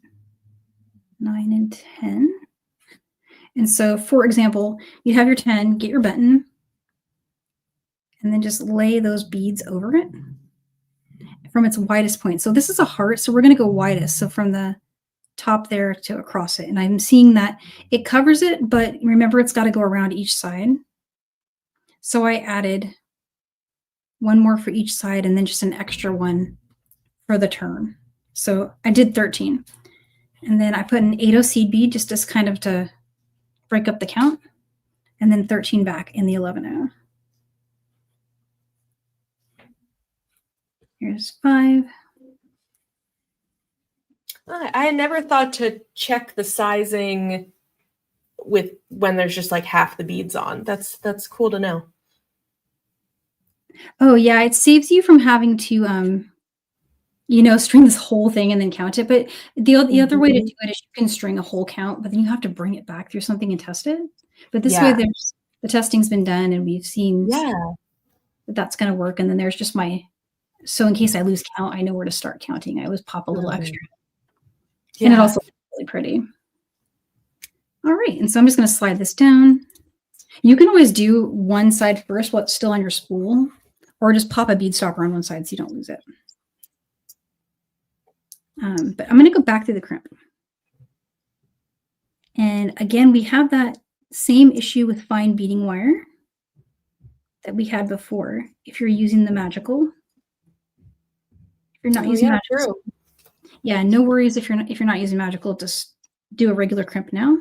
9, and 10. And so, for example, you have your 10, get your button, and then just lay those beads over it from its widest point. So this is a heart, so we're going to go widest. So from the top there to across it. And I'm seeing that it covers it, but remember it's got to go around each side. So I added 1 more for each side and then just an extra 1 for the turn. So I did 13. And then I put an 8.0 seed bead just as kind of to break up the count, and then 13 back in the 11.0. Here's 5. I had never thought to check the sizing with when there's just like half the beads on. That's cool to know. Oh yeah, it saves you from having to string this whole thing and then count it. But the other way to do it is you can string a whole count, but then you have to bring it back through something and test it. But this way the testing's been done and we've seen that that's going to work. And then there's just so in case I lose count, I know where to start counting. I always pop a little extra. Yeah. And it also looks really pretty. All right, and so I'm just going to slide this down. You can always do one side first while it's still on your spool, or just pop a bead stopper on one side so you don't lose it. But I'm going to go back through the crimp. And again, we have that same issue with fine beading wire that we had before. If you're using the magical, if you're not using magical, yeah, no worries. If you're not using magical, just do a regular crimp now.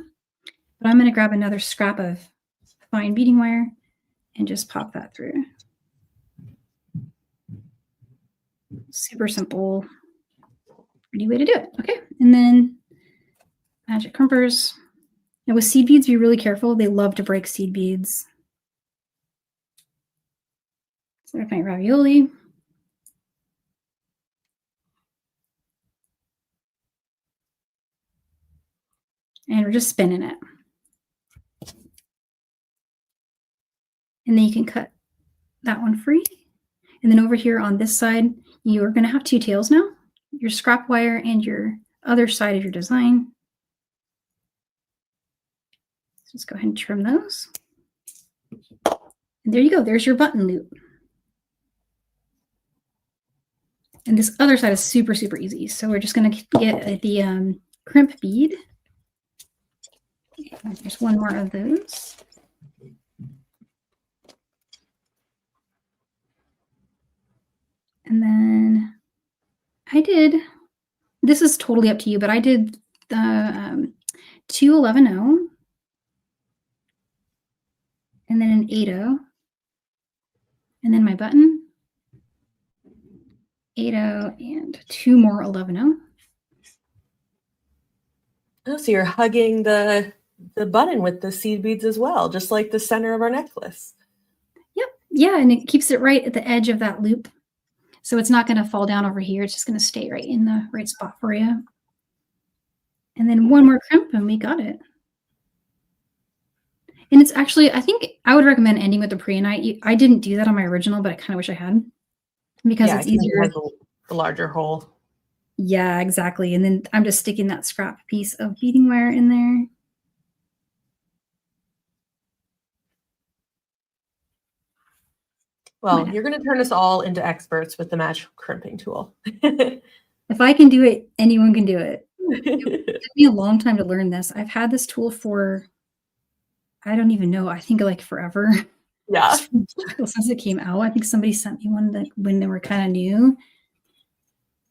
But I'm going to grab another scrap of fine beading wire and just pop that through. Super simple, pretty way to do it. Okay, and then magic crimpers. Now with seed beads, be really careful. They love to break seed beads. So there's my ravioli. And we're just spinning it. And then you can cut that one free. And then over here on this side, you are going to have 2 tails now, your scrap wire and your other side of your design. So just go ahead and trim those. And there you go. There's your button loop. And this other side is super, super easy. So we're just going to get the crimp bead. And there's one more of those. And then I did, this is totally up to you, but I did the 211-0 and then an 8-0 and then my button, 8-0 and 2 more 11-0. Oh, so you're hugging the button with the seed beads as well, just like the center of our necklace. Yep. Yeah, and it keeps it right at the edge of that loop. So it's not going to fall down over here. It's just going to stay right in the right spot for you. And then one more crimp and we got it. And it's actually, I think I would recommend ending with the preonite. I didn't do that on my original, but I kind of wish I had. Because it's easier. It has the larger hole. Yeah, exactly. And then I'm just sticking that scrap piece of beading wire in there. Well, you're going to turn us all into experts with the match crimping tool. If I can do it, anyone can do it. It took me a long time to learn this. I've had this tool for, I don't even know, I think like forever. Yeah. Since it came out. I think somebody sent me one when they were kind of new.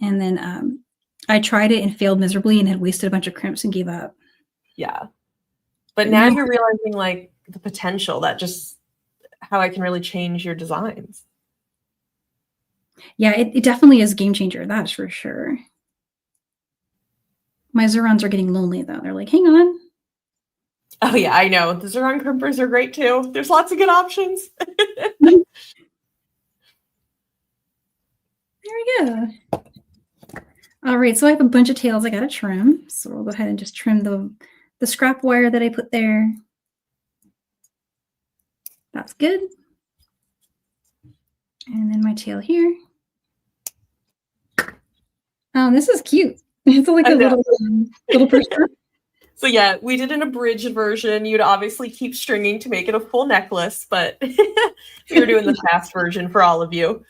And then I tried it and failed miserably and had wasted a bunch of crimps and gave up. Yeah. But now you're realizing like the potential that just how I can really change your designs. Yeah, it definitely is a game changer. That's for sure. My Zurons are getting lonely though. They're like, hang on. Oh yeah, I know. The Zuron crimpers are great too. There's lots of good options. There we go. All right, so I have a bunch of tails I gotta trim. So we'll go ahead and just trim the scrap wire that I put there. That's good. And then my tail here. Oh, this is cute. It's like a little person. So yeah, we did an abridged version. You'd obviously keep stringing to make it a full necklace, but we were doing the fast version for all of you.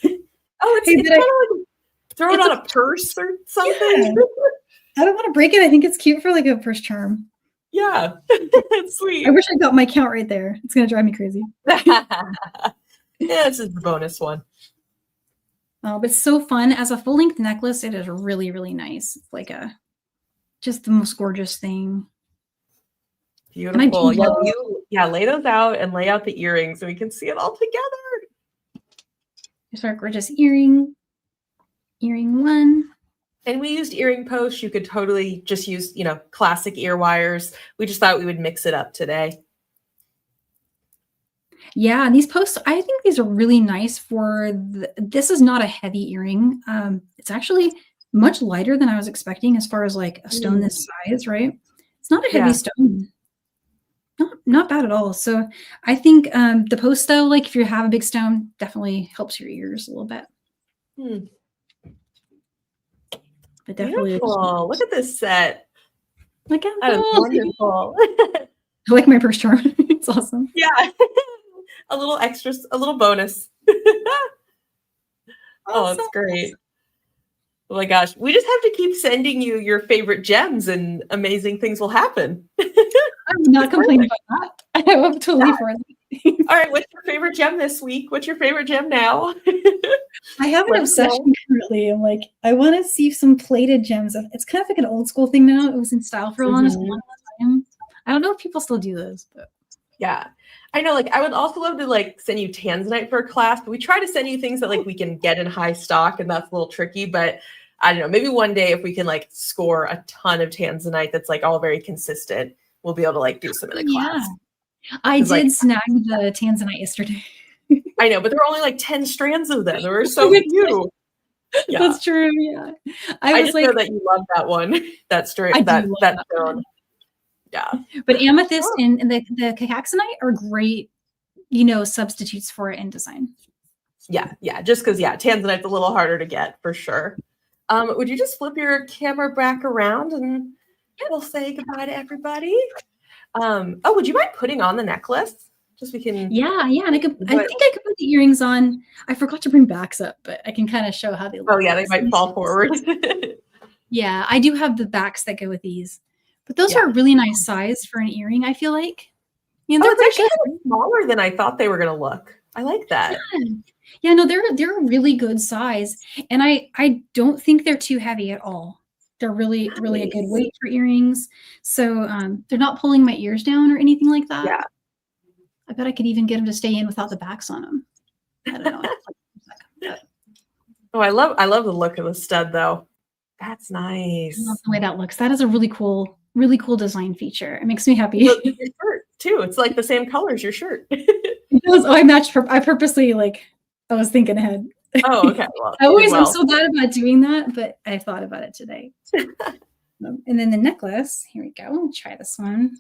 Oh, it's kind of like throw it on a purse or something. Yeah. I don't want to break it. I think it's cute for like a purse charm. Yeah, it's sweet. I wish I got my count right there. It's going to drive me crazy. Yeah, this is the bonus one. Oh, but it's so fun. As a full-length necklace, it is really, really nice. It's like just the most gorgeous thing. Beautiful. Yeah, lay those out and lay out the earrings so we can see it all together. There's our gorgeous earring. Earring one. And we used earring posts. You could totally just use, classic ear wires. We just thought we would mix it up today. Yeah, and these posts, I think these are really nice for, this is not a heavy earring. It's actually much lighter than I was expecting as far as like a stone this size, right? It's not a heavy stone. Not bad at all. So I think the post though, like if you have a big stone, definitely helps your ears a little bit. But definitely. Beautiful. Look at this set. Look at that. Is wonderful. I like my purse charm. It's awesome. Yeah. A little extra, a little bonus. Oh, it's great. Oh my gosh. We just have to keep sending you your favorite gems and amazing things will happen. I'm not complaining about that. I'm totally for that. All right. What's your favorite gem this week? What's your favorite gem now? I have an obsession currently. I'm like, I want to see some plated gems. It's kind of like an old school thing now. It was in style for a long time. I don't know if people still do this, but yeah. I know, like, I would also love to, like, send you tanzanite for a class, but we try to send you things that, like, we can get in high stock, and that's a little tricky, but I don't know, maybe one day if we can, like, score a ton of tanzanite that's, like, all very consistent, we'll be able to, like, do some in a class. I did snag the tanzanite yesterday. I know, but there were only, like, 10 strands of them. There were so few. Yeah. That's true, yeah. I just know that you love that one, that strand, that stone. Yeah. But amethyst and the cacaxonite are great, substitutes for it in design. Yeah. Just because, tanzanite's a little harder to get for sure. Would you just flip your camera back around and we'll say goodbye to everybody? Would you mind putting on the necklace? Just we can. Yeah, and I think I could put the earrings on. I forgot to bring backs up, but I can kind of show how they look. Oh yeah, they might fall forward. Yeah, I do have the backs that go with these, but those are a really nice size for an earring. I feel like, they're it's actually kind of smaller than I thought they were gonna look. I like that. Yeah, no, they're a really good size, and I don't think they're too heavy at all. They're really a good weight for earrings. So they're not pulling my ears down or anything like that. Yeah. I bet I could even get them to stay in without the backs on them. I don't know. Oh, I love the look of the stud though. That's nice. I love the way that looks. That is a really cool design feature. It makes me happy. Your shirt too. It's like the same color as your shirt. I matched. I purposely I was thinking ahead. Oh, okay. Well, I'm so bad about doing that, but I thought about it today. And then the necklace. Here we go. We'll try this one.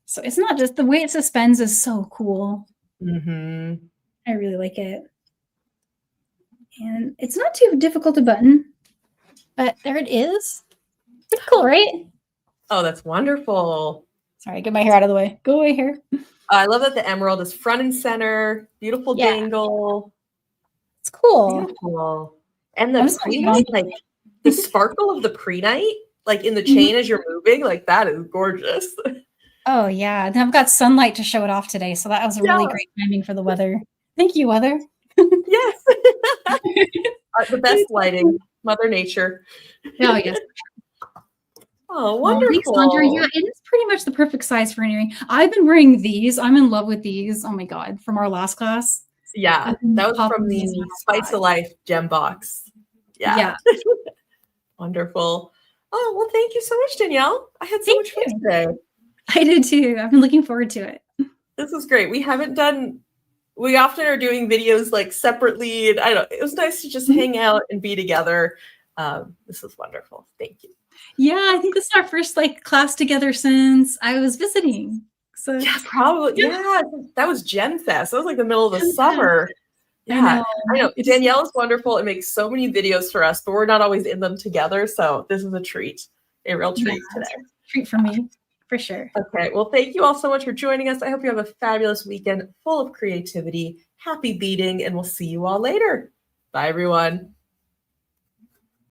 So it's not just the way it suspends is so cool. Mm-hmm. I really like it. And it's not too difficult to button, but there it is. Pretty cool, right? Oh, that's wonderful. Sorry, get my hair out of the way. Go away, hair. I love that the emerald is front and center. Beautiful dangle. It's cool. Beautiful. And the pre-night, the sparkle of the pre-night, in the chain as you're moving, that is gorgeous. Oh yeah, and I've got sunlight to show it off today, so that was a really great timing for the weather. Thank you, weather. Yes. The best lighting, Mother Nature. Oh yes. Oh, wonderful. Thanks, Sandra. Yeah, it is pretty much the perfect size for an earring. I've been wearing these. I'm in love with these. Oh my God, from our last class. Yeah, that was from the Spice of Life gem box. Yeah. Wonderful. Oh, well, thank you so much, Danielle. I had so much fun today. I did too. I've been looking forward to it. This was great. We often are doing videos separately. And I don't know, it was nice to just hang out and be together. This was wonderful. Thank you. Yeah, I think this is our first class together since I was visiting. So yeah, probably. Yeah, that was Gen Fest. That was the middle of the summer. Yeah, I know. Danielle is wonderful. It makes so many videos for us, but we're not always in them together. So this is a treat, a real treat today. Treat for me, for sure. Okay, well, thank you all so much for joining us. I hope you have a fabulous weekend full of creativity. Happy beading, and we'll see you all later. Bye, everyone.